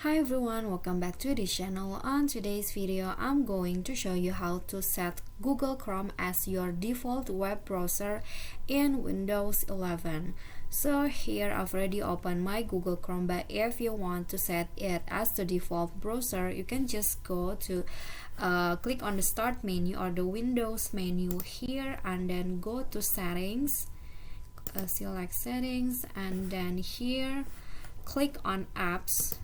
Hi everyone, welcome back to this channel. On today's video, I'm going to show you how to set Google Chrome as your default web browser in Windows 11. So here I've already opened my Google Chrome, but if you want to set it as the default browser, you can just go to click on the start menu or the Windows menu here, and then go to settings, select settings, and then here click on apps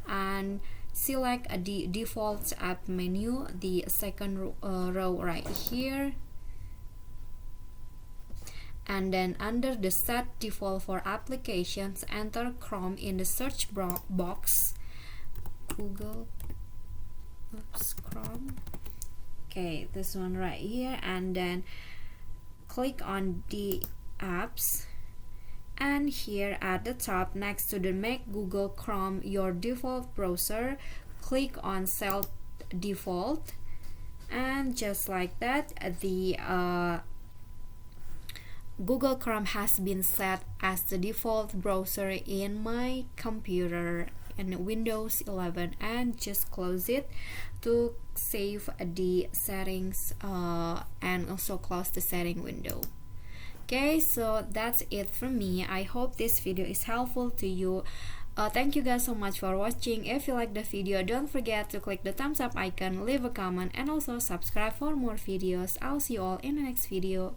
and select the default app menu, the second row right here, and then under the set default for applications, enter Chrome in the search box, Google Chrome, okay, this one right here, and then click on the apps, and here at the top next to the make Google Chrome your default browser, click on set default, and just like that the Google Chrome has been set as the default browser in my computer in Windows 11, and just close it to save the settings and also close the setting window. Okay, so that's it from me. I hope this video is helpful to you. Thank you guys so much for watching. If you like the video, don't forget to click the thumbs up icon, leave a comment, and also subscribe for more videos. I'll see you all in the next video.